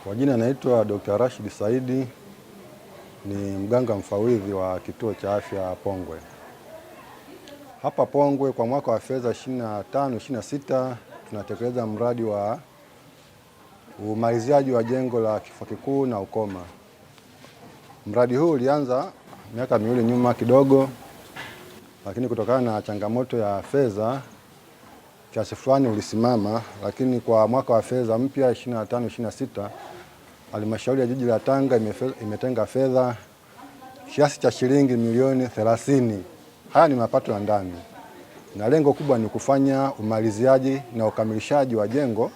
Kwa jina naitwa Dr. Rashid Saidi, ni mganga mfawidhi wa kituo cha afya Pongwe. Hapa Pongwe kwa mwaka wa fedha 25/26 tunatekeleza mradi wa umaliziaji wa jengo la kifua kikuu na ukoma. Mradi huu ulianza miaka miwili nyuma kidogo, lakini kutokana na changamoto ya fedha kiasi fulani ulisimama, lakini kwa mwaka wa fedha mpya 25/26 Halmashauri ya Jiji la Tanga imetenga fedha kiasi cha shilingi milioni 30. Haya ni mapato ya ndani, na lengo kubwa ni kufanya umaliziaji na ukamilishaji wa jengo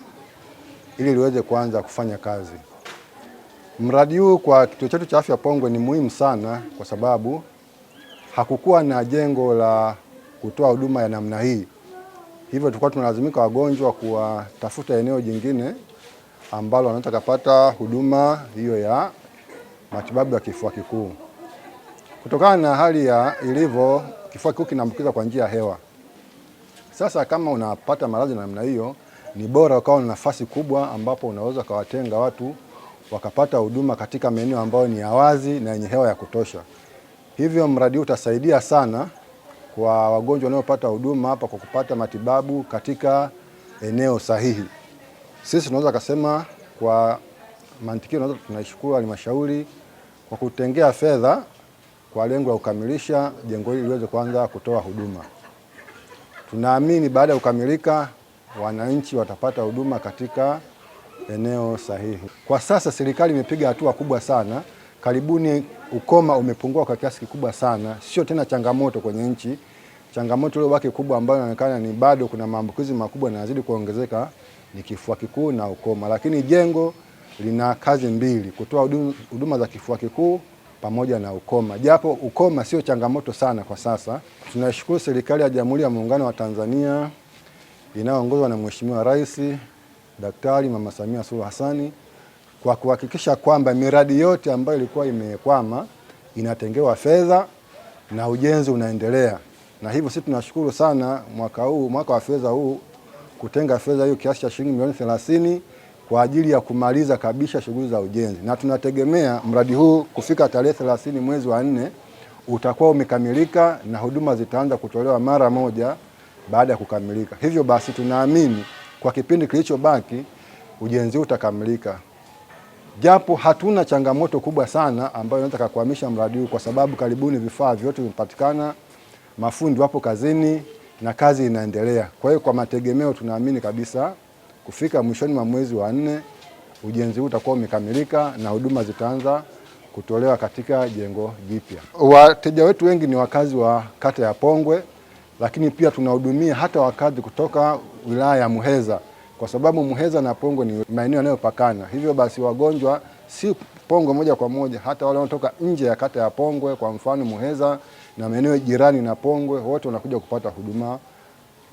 ili liweze kuanza kufanya kazi. Mradi huu kwa kituo chetu cha afya Pongwe ni muhimu sana kwa sababu hakukuwa na jengo la kutoa huduma ya namna hii. Hivyo tulikuwa tunalazimika wagonjwa kuwatafuta eneo jingine ambalo wanataka kupata huduma hiyo ya matibabu ya kifua kikuu. Kutokana na hali ya ilivyo, kifua kikuu kinaambukiza kwa njia ya hewa. Sasa kama unapata maradhi namna hiyo, ni bora ukawa na nafasi kubwa ambapo unaweza kuwatenga watu wakapata huduma katika maeneo ambayo ni ya wazi na yenye hewa ya kutosha. Hivyo mradi huu utasaidia sana kwa wagonjwa wanaopata huduma hapa kwa kupata matibabu katika eneo sahihi. Sisi tunaweza kusema kwa mantikio tunaishukuru halmashauri kwa kutengea fedha kwa lengo la kukamilisha jengo hili liweze kuanza kutoa huduma. Tunaamini baada ya kukamilika wananchi watapata huduma katika eneo sahihi. Kwa sasa serikali imepiga hatua kubwa sana. Karibuni ukoma umepungua kwa kiasi kikubwa sana. Sio tena changamoto kwenye nchi. Changamoto iliyobaki kubwa ambayo inaonekana ni bado kuna maambukizi makubwa na yanazidi kuongezeka ni kifua kikuu na ukoma. Lakini jengo lina kazi mbili, kutoa huduma za kifua kikuu pamoja na ukoma. Japo ukoma sio changamoto sana kwa sasa. Tunashukuru serikali ya Jamhuri ya Muungano wa Tanzania inayoongozwa na Mheshimiwa Rais Daktari Mama Samia Suluhu Hassan kwa kuhakikisha kwamba miradi yote ambayo ilikuwa imekwama inatengewa fedha na ujenzi unaendelea. Na hivyo sisi tunashukuru sana mwaka wa fedha huu kutenga fedha hiyo kiasi cha shilingi milioni 30 kwa ajili ya kumaliza kabisa shughuli za ujenzi. Na tunategemea mradi huu kufika tarehe 30 mwezi wa 4 utakuwa umekamilika na huduma zitaanza kutolewa mara moja baada ya kukamilika. Hivyo basi tunaamini kwa kipindi kilichobaki ujenzi utakamilika. Japo hatuna changamoto kubwa sana ambayo inaweza kukwamisha mradi huu kwa sababu karibuni vifaa vyote vimepatikana, mafundi wapo kazini na kazi inaendelea. Kwa hiyo kwa mategemeo tunaamini kabisa kufika mwishoni mwa mwezi wa 4 ujenzi huu utakuwa umekamilika na huduma zitaanza kutolewa katika jengo jipya. Wateja wetu wengi ni wakazi wa kata ya Pongwe, lakini pia tunahudumia hata wakazi kutoka wilaya ya Muheza kwa sababu Muheza na Pongwe ni maeneo yanayopakana. Hivyo basi wagonjwa si Pongwe moja kwa moja, hata wale wanaotoka nje ya kata ya Pongwe, kwa mfano Muheza na maeneo jirani na Pongwe, wote wanakuja kupata huduma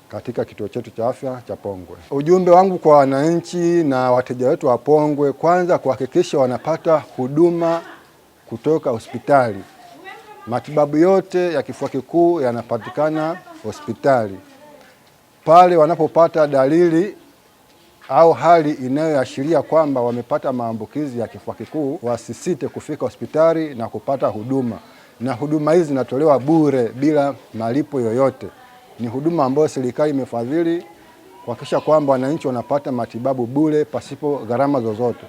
katika kituo chetu cha afya cha Pongwe. Ujumbe wangu kwa wananchi na wateja wetu wa Pongwe, kwanza kuhakikisha wanapata huduma kutoka hospitali. Matibabu yote ya kifua kikuu yanapatikana hospitali. Pale wanapopata dalili au hali inayoashiria kwamba wamepata maambukizi ya kifua kikuu, wasisite kufika hospitali na kupata huduma. Na huduma hizi zinatolewa bure bila malipo yoyote. Ni huduma ambayo serikali imefadhili kuhakikisha kwamba wananchi wanapata matibabu bure pasipo gharama zozote.